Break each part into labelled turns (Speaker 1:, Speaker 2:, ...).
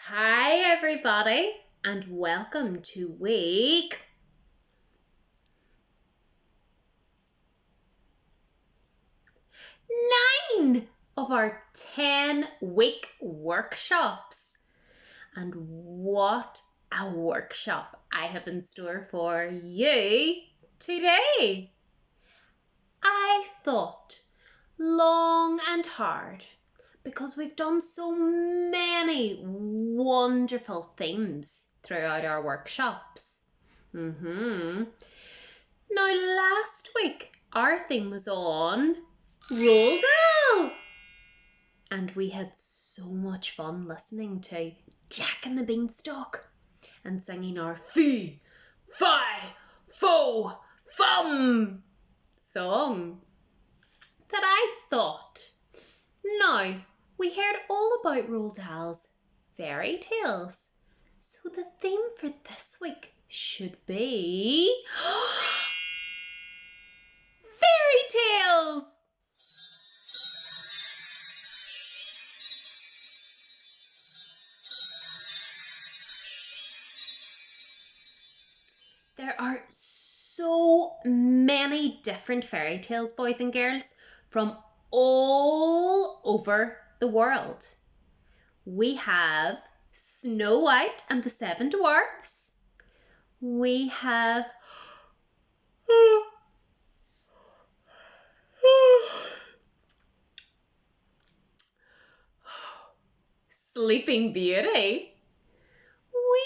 Speaker 1: Hi everybody and welcome to week 9 of our 10-week workshops. And what a workshop I have in store for you today. I thought long and hard because we've done so many wonderful themes throughout our workshops. Now, last week our theme was on Roald Dahl, and we had so much fun listening to Jack and the Beanstalk and singing our Fee, Fi, Fo, Fum song that I thought, now we heard all about Roald Dahl's fairy tales, so the theme for this week should be fairy tales. There are so many different fairy tales, boys and girls, from all over the world. We have Snow White and the Seven Dwarfs. We have Sleeping Beauty. We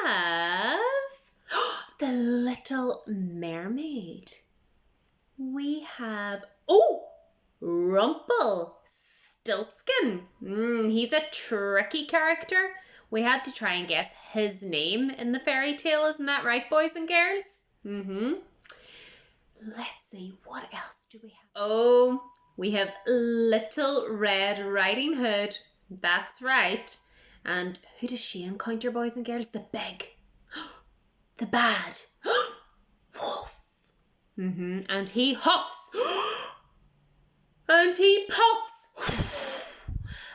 Speaker 1: have The Little Mermaid. We have Rumpelstiltskin. He's a tricky character. We had to try and guess his name in the fairy tale, isn't that right, boys and girls? Let's see, what else do we have? We have Little Red Riding Hood. That's right. And who does she encounter, boys and girls? The big, the bad wolf. And he huffs and he puffs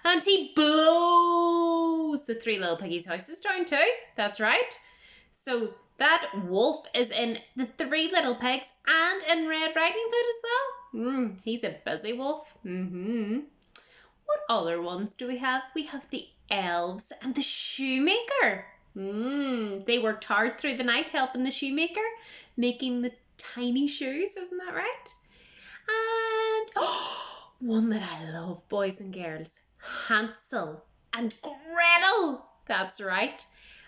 Speaker 1: and he blows the three little piggies' houses down too. That's right. So that wolf is in the Three Little Pigs and in Red Riding Hood as well. He's a busy wolf. What other ones do we have? We have the elves and the shoemaker. They worked hard through the night helping the shoemaker, making the tiny shoes, isn't that right? And one that I love, boys and girls, Hansel and Gretel. That's right.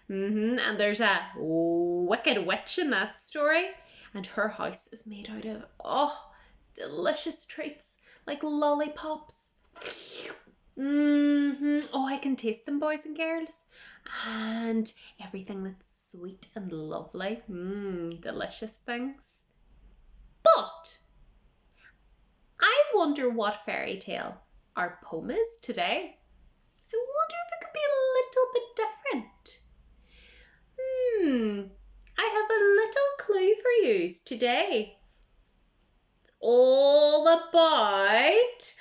Speaker 1: And there's a wicked witch in that story, and her house is made out of delicious treats like lollipops. I can taste them, boys and girls, and everything that's sweet and lovely. Delicious things. But I wonder what fairy tale our poem is today. I wonder if it could be a little bit different. I have a little clue for you today. It's all about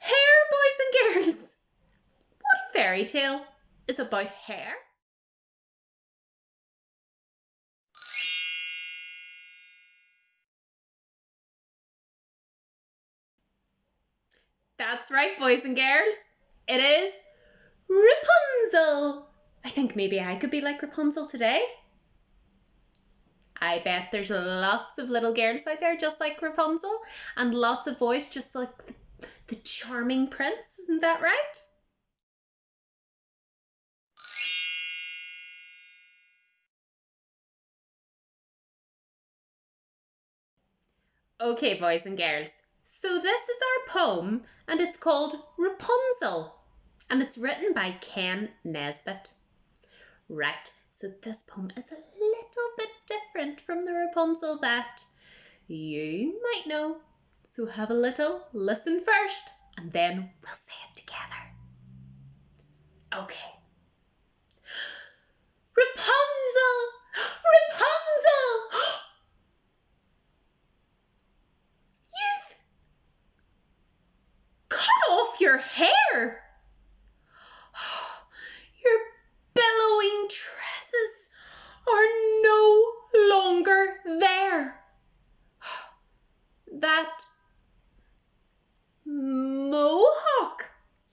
Speaker 1: hair, boys and girls. What fairy tale is about hair? That's right, boys and girls. It is Rapunzel. I think maybe I could be like Rapunzel today. I bet there's lots of little girls out there just like Rapunzel, and lots of boys just like the charming prince. Isn't that right? Okay, boys and girls. So this is our poem, and it's called Rapunzel, and it's written by Ken Nesbitt. Right, so this poem is a little bit different from the Rapunzel that you might know. So have a little listen first, and then we'll say it together. Okay. Rapunzel! Rapunzel! You've cut off your hair!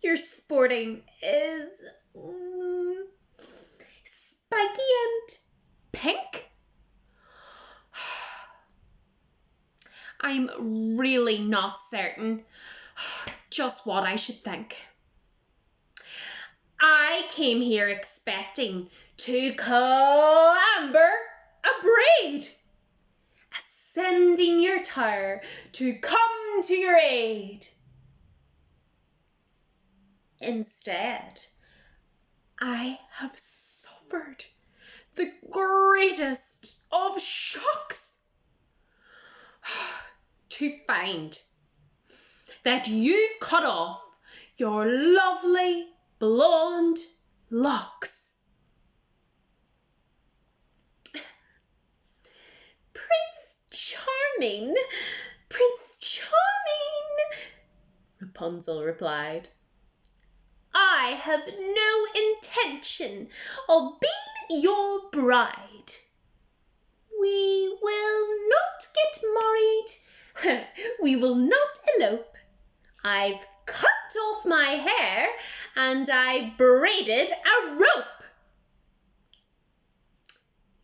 Speaker 1: your sporting is spiky and pink? I'm really not certain just what I should think. I came here expecting to clamber a braid, ascending your tower to come to your aid. Instead, I have suffered the greatest of shocks to find that you've cut off your lovely blonde locks. Prince Charming, Rapunzel replied. I have no intention of being your bride. We will not get married. We will not elope. I've cut off my hair and I braided a rope.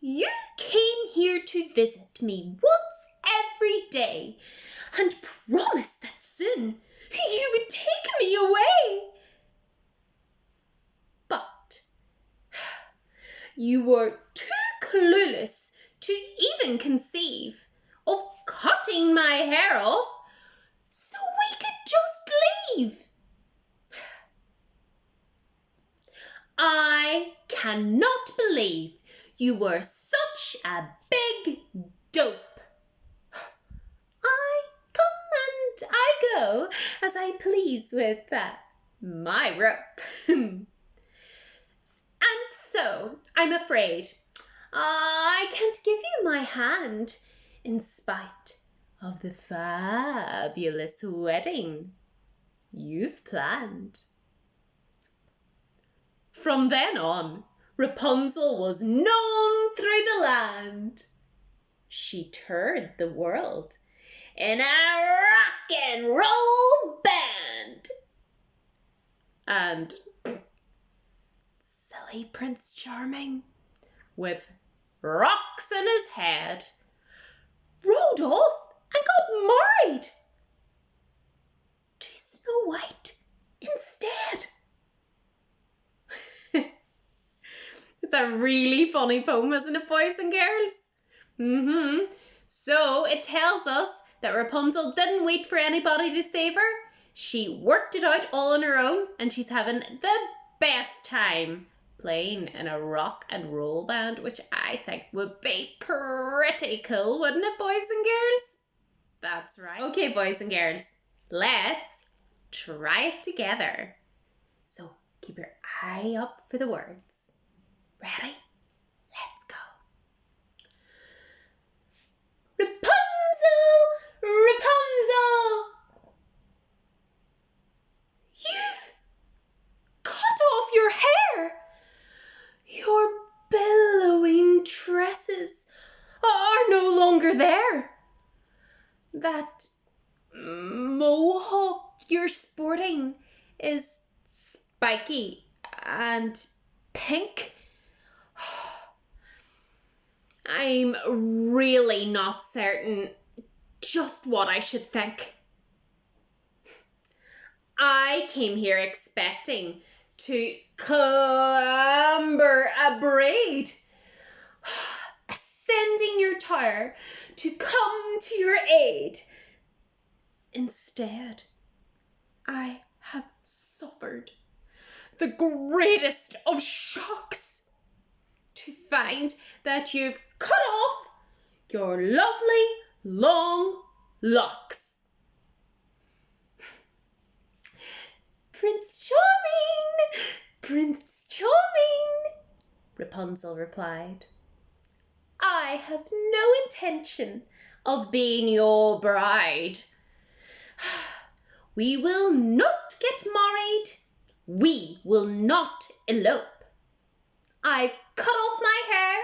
Speaker 1: You came here to visit me once every day and promised that soon you would take me away. But you were too clueless to even conceive of cutting my hair off so we could just leave. I cannot believe you were such a big dope. I come and I go as I please with my rope. And so, I'm afraid I can't give you my hand in spite of the fabulous wedding you've planned. From then on, Rapunzel was known through the land. She toured the world in a rock and roll band. And silly Prince Charming, with rocks in his head, rode off and got married to Snow White instead. It's a really funny poem, isn't it, boys and girls? So it tells us that Rapunzel didn't wait for anybody to save her. She worked it out all on her own, and she's having the best time playing in a rock and roll band, which I think would be pretty cool, wouldn't it, boys and girls? That's right. Okay, boys and girls, let's try it together. So keep your eye up for the words. Ready? Let's go. Rapunzel, Rapunzel, you've cut off your hair. Your billowing tresses are no longer there. That mohawk you're sporting is spiky and pink. I'm really not certain just what I should think. I came here expecting to clamber a braid, ascending your tower to come to your aid. Instead, I have suffered the greatest of shocks to find that you've cut off your lovely long locks. Prince Charming, Rapunzel replied. I have no intention of being your bride. We will not get married. We will not elope. I've cut off my hair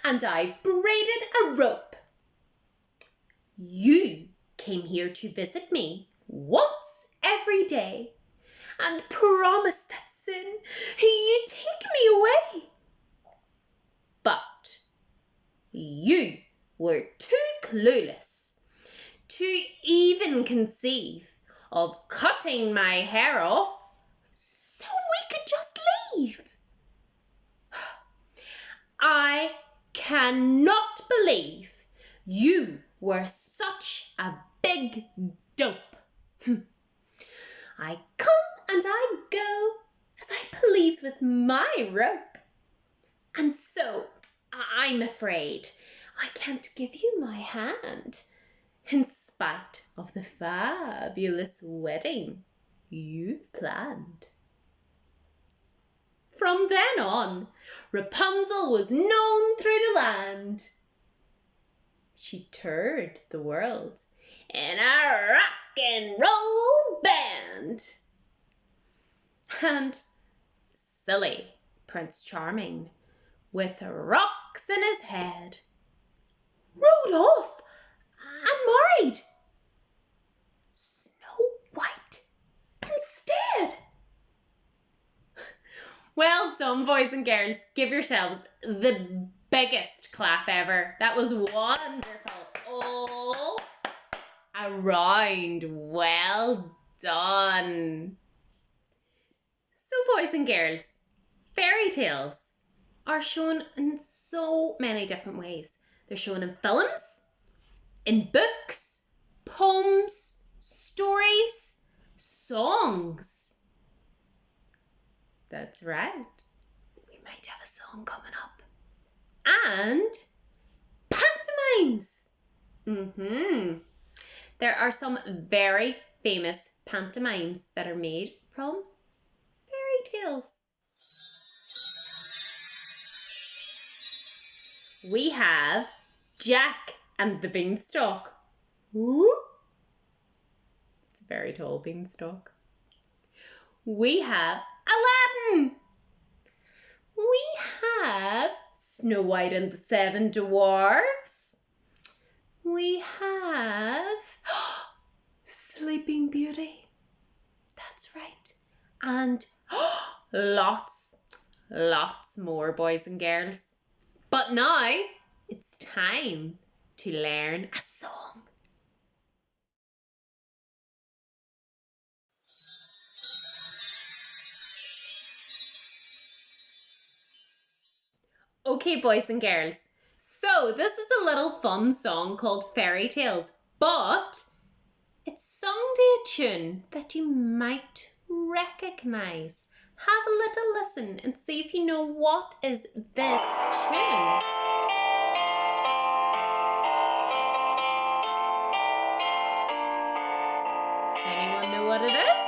Speaker 1: and I've braided a rope. You came here to visit me once every day and promised that soon you'd take me away. But you were too clueless to even conceive of cutting my hair off so we could just leave. I cannot believe you were such a big dope. I come and I go as I please with my rope. And so I'm afraid I can't give you my hand, in spite of the fabulous wedding you've planned. From then on, Rapunzel was known through the land. She toured the world in a rock and roll band. And silly Prince Charming, with rocks in his head, rode off and married Snow White instead. Well done, boys and girls. Give yourselves the biggest clap ever. That was wonderful. Oh, a round. Well done. So, boys and girls, fairy tales are shown in so many different ways. They're shown in films, in books, poems, stories, songs. That's right. We might have a song coming up. And pantomimes. There are some very famous pantomimes that are made from fairy tales. We have Jack and the Beanstalk. Ooh. It's a very tall beanstalk. We have Aladdin. We have Snow White and the Seven Dwarfs. We have Sleeping Beauty. That's right. And lots more, boys and girls. But now it's time to learn a song. Okay, boys and girls, so this is a little fun song called Fairy Tales, but it's sung to a tune that you might recognise. Have a little listen and see if you know what is this tune. Does anyone know what it is?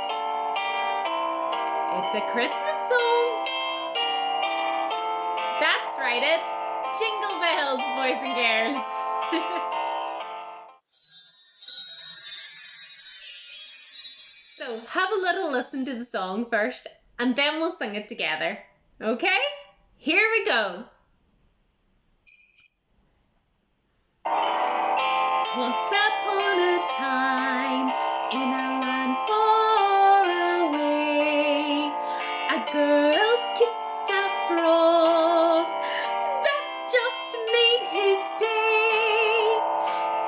Speaker 1: It's a Christmas song. That's right, it's Jingle Bells, boys and girls. So have a little listen to the song first and then we'll sing it together. Okay? Here we go. Once upon a time, in a land far away, a girl kissed a frog that just made his day.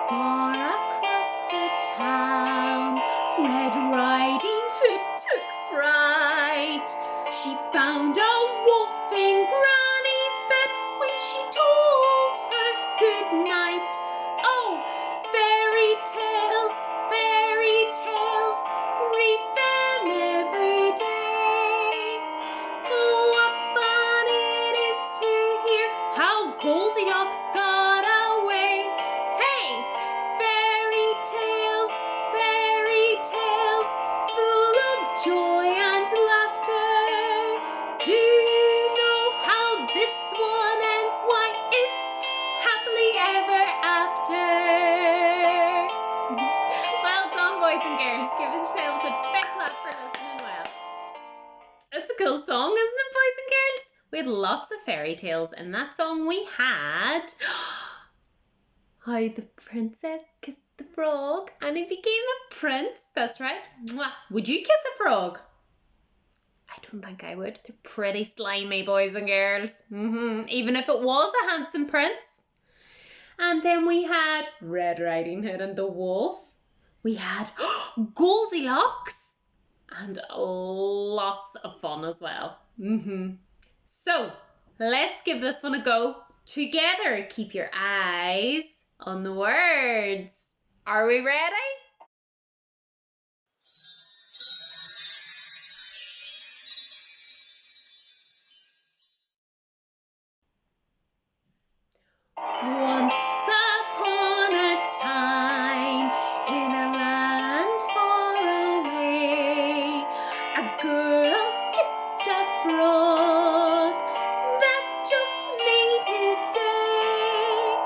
Speaker 1: Far across the town, Red Riding Hood took fright. She found a wolf in Granny's bed when she told her good night. Oh, fairy tales, read them every day. Oh, what fun it is to hear how Goldilocks got away. Hey, fairy tales, full of joy and laughter. Do you know how this one ends? Why, it's happily ever after. Well done, boys and girls. Give yourselves a big clap for listening well. It's a cool song, isn't it, boys and girls? We had lots of fairy tales in that song. We had how the princess kissed the frog and he became a prince. That's right. Mwah. Would you kiss a frog? don't think I would. They're pretty slimy, boys and girls. Even if it was a handsome prince. And then we had Red Riding Hood and the Wolf. We had Goldilocks. And lots of fun as well. So, let's give this one a go. Together, keep your eyes on the words. Are we ready? Once upon a time, in a land far away, a girl kissed a frog that just made his day.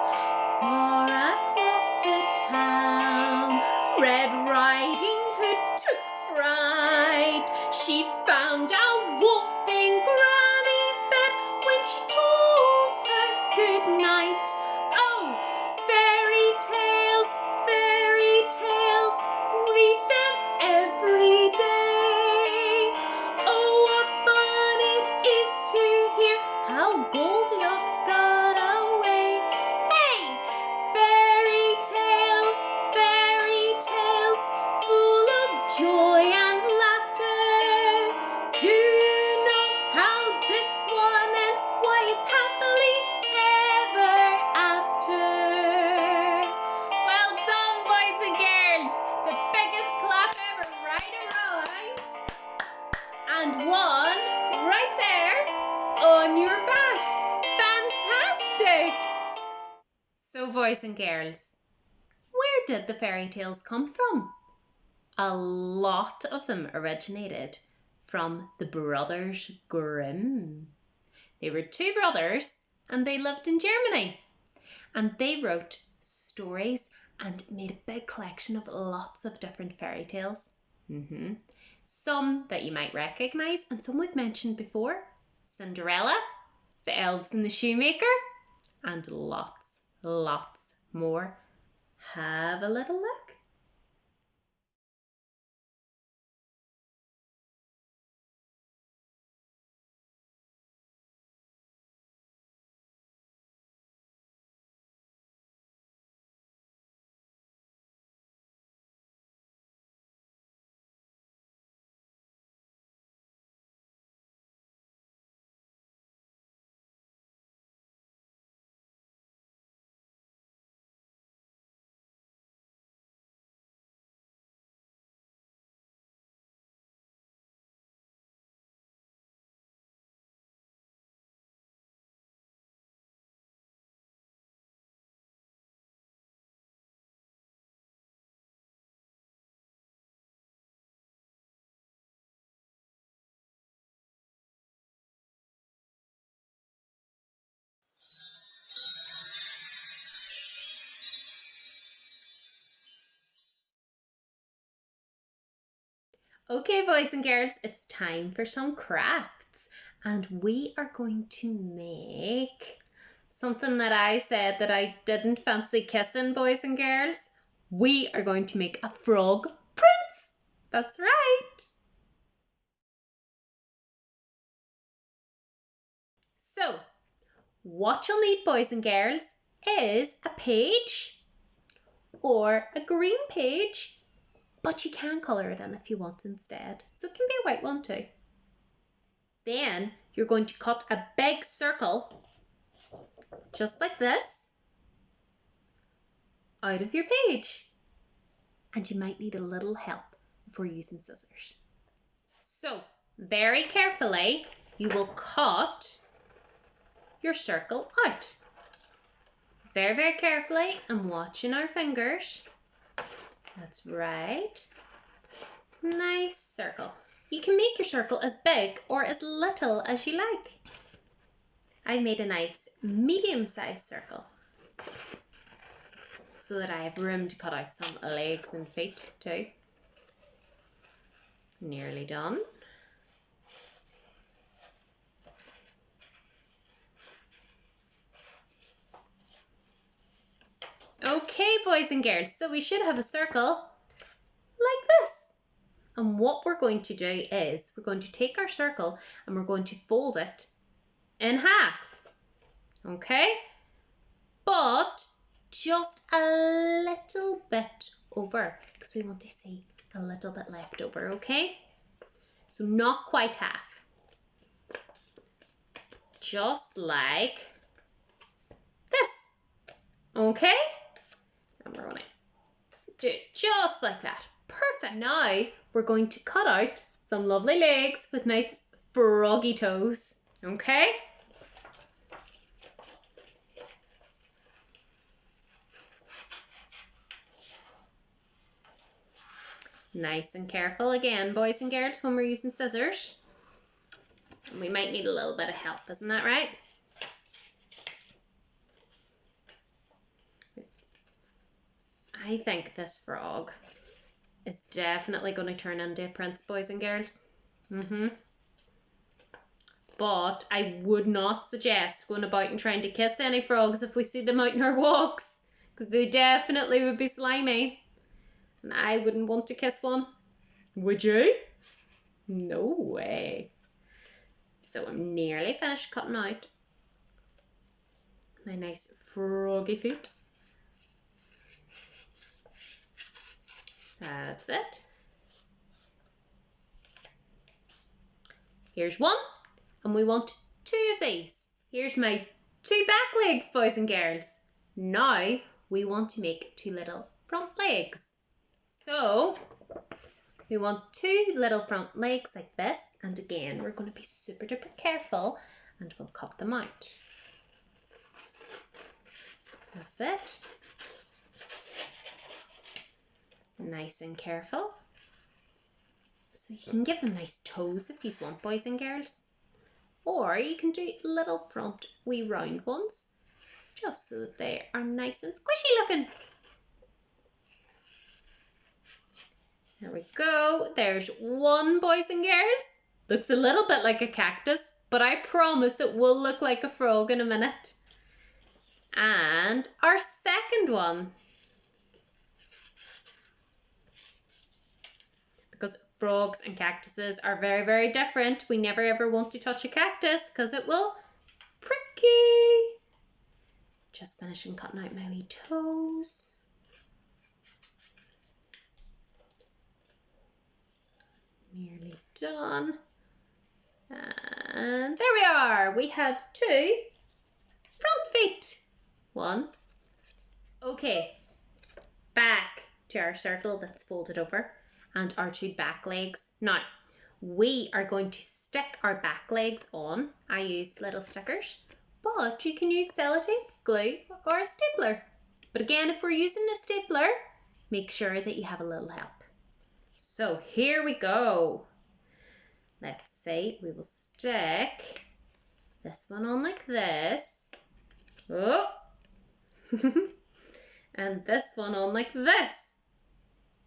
Speaker 1: Far across the town, Red Riding Hood took fright. She found a wolf in Granny's bed when she told her good night. Oh, fairy tales, read them every day. Oh, what fun it is to hear how Goldilocks got away. Hey, fairy tales, full of joy and laughter. Do you know how this one ends? Why, it's happily ever after. Well done, boys and girls. The biggest clap ever, right? And one right there on your back. Fantastic. So, boys and girls, where did the fairy tales come from? A lot of them originated from the Brothers Grimm. They were two brothers and they lived in Germany. And they wrote stories and made a big collection of lots of different fairy tales. Some that you might recognise and some we've mentioned before. Cinderella, The Elves and the Shoemaker, and lots more. Have a little look. Okay, boys and girls, it's time for some crafts. And we are going to make something that I said that I didn't fancy kissing, boys and girls. We are going to make a frog prince. That's right. So, what you'll need, boys and girls, is a page or a green page, but you can colour it in if you want instead. So it can be a white one too. Then you're going to cut a big circle, just like this, out of your page. And you might need a little help before using scissors. So, very carefully, you will cut your circle out. Very, very carefully, and watching our fingers. That's right. Nice circle. You can make your circle as big or as little as you like. I made a nice medium-sized circle so that I have room to cut out some legs and feet too. Nearly done. Okay, boys and girls, so we should have a circle like this. And what we're going to do is we're going to take our circle and we're going to fold it in half. Okay? But just a little bit over because we want to see a little bit left over, okay? So not quite half. Just like this. Okay? And we're going to do it just like that. Perfect. Now we're going to cut out some lovely legs with nice froggy toes. Okay? Nice and careful again, boys and girls, when we're using scissors. We might need a little bit of help, isn't that right? I think this frog is definitely going to turn into a prince, boys and girls. But I would not suggest going about and trying to kiss any frogs if we see them out in our walks, because they definitely would be slimy. And I wouldn't want to kiss one. Would you? No way. So I'm nearly finished cutting out my nice froggy feet. That's it. Here's one, and we want 2 of these. Here's my 2 back legs, boys and girls. Now we want to make 2 little front legs. So we want 2 little front legs like this, and again we're going to be super duper careful and we'll cut them out. That's it. Nice and careful. So you can give them nice toes if you want, boys and girls. Or you can do little front wee round ones, just so that they are nice and squishy looking. There we go. There's one, boys and girls. Looks a little bit like a cactus, but I promise it will look like a frog in a minute. And our second one. Because frogs and cactuses are very, very different. We never ever want to touch a cactus because it will prick you. Just finishing cutting out my wee toes. Nearly done. And there we are. We have 2 front feet. 1. Okay, back to our circle that's folded over and our 2 back legs. Now, we are going to stick our back legs on. I used little stickers, but you can use sellotape, glue, or a stapler. But again, if we're using a stapler, make sure that you have a little help. So here we go. Let's say we will stick this one on like this. Oh. And this one on like this.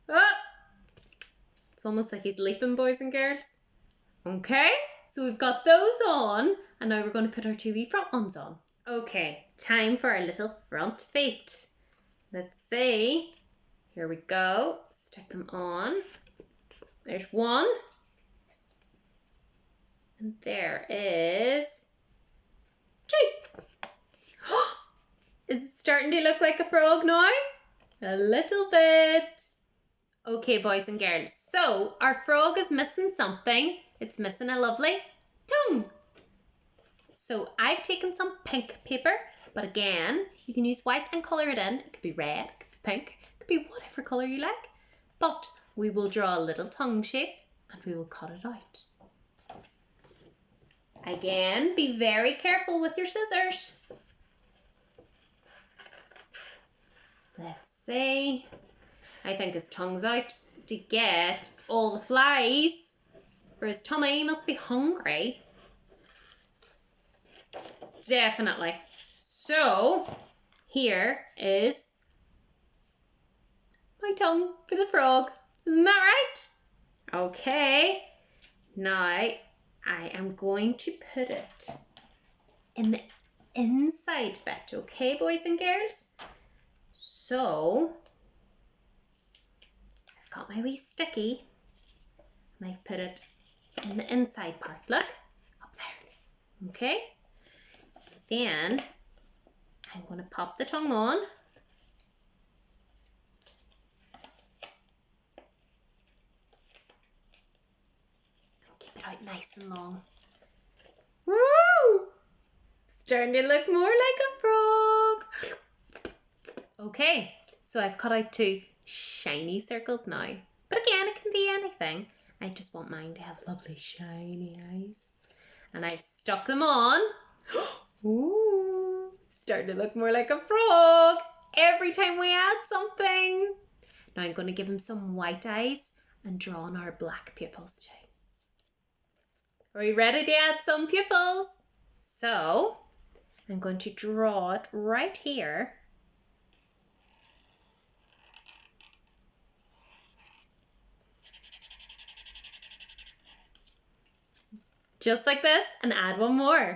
Speaker 1: Oh. It's almost like he's leaping, boys and girls. Okay, so we've got those on, and now we're going to put our 2 wee front ones on. Okay, time for our little front feet. Let's see. Here we go. Stick them on. There's 1. And there is 2. Is it starting to look like a frog now? A little bit. Okay, boys and girls, so our frog is missing something. It's missing a lovely tongue. So I've taken some pink paper, but again, you can use white and colour it in. It could be red, it could be pink, it could be whatever colour you like. But we will draw a little tongue shape and we will cut it out. Again, be very careful with your scissors. Let's see. I think his tongue's out to get all the flies for his tummy. He must be hungry. Definitely. So, here is my tongue for the frog. Isn't that right? Okay. Now, I am going to put it in the inside bit. Okay, boys and girls? So, got my wee sticky and I've put it in the inside part. Look, up there. Okay, then I'm going to pop the tongue on. And keep it out nice and long. Woo! Starting to look more like a frog. Okay, so I've cut out 2 shiny circles now. But again, it can be anything. I just want mine to have lovely shiny eyes. And I've stuck them on. Ooh, starting to look more like a frog every time we add something. Now I'm going to give him some white eyes and draw on our black pupils too. Are we ready to add some pupils? So I'm going to draw it right here. Just like this, and add one more.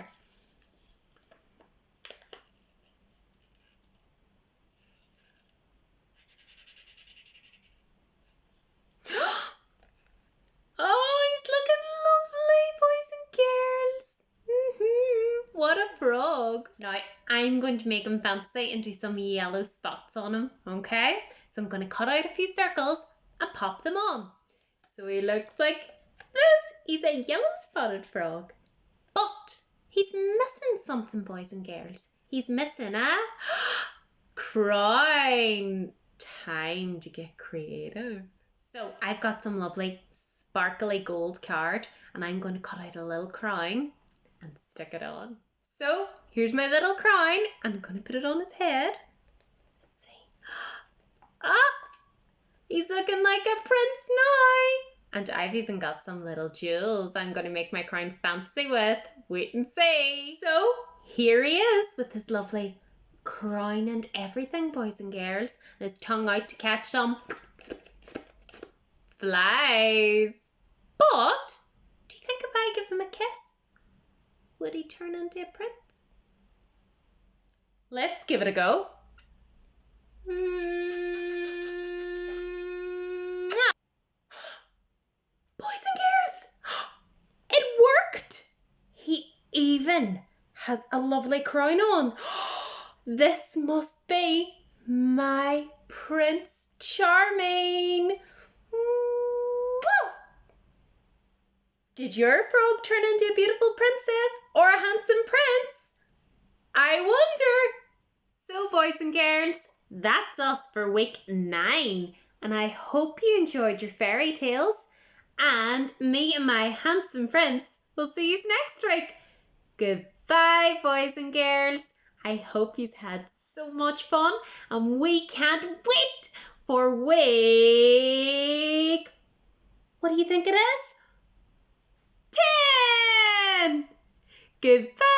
Speaker 1: Oh, he's looking lovely, boys and girls. What a frog. Now, I'm going to make him fancy and do some yellow spots on him, okay? So I'm going to cut out a few circles and pop them on. So he looks like this. He's a yellow spotted frog. But he's missing something, boys and girls. He's missing a crown. Time to get creative. So I've got some lovely sparkly gold card and I'm going to cut out a little crown and stick it on. So here's my little crown. I'm going to put it on his head. Let's see. Ah! He's looking like a prince now. And I've even got some little jewels I'm going to make my crown fancy with. Wait and see. So here he is with his lovely crown and everything, boys and girls. And his tongue out to catch some flies. But do you think if I give him a kiss, would he turn into a prince? Let's give it a go. Boys and girls, it worked. He even has a lovely crown on. This must be my Prince Charming. Did your frog turn into a beautiful princess or a handsome prince? I wonder. So, boys and girls, that's us for week 9. And I hope you enjoyed your fairy tales. And me and my handsome prince will see you next week. Goodbye, boys and girls. I hope you've had so much fun. And we can't wait for week... What do you think it is? 10! Goodbye!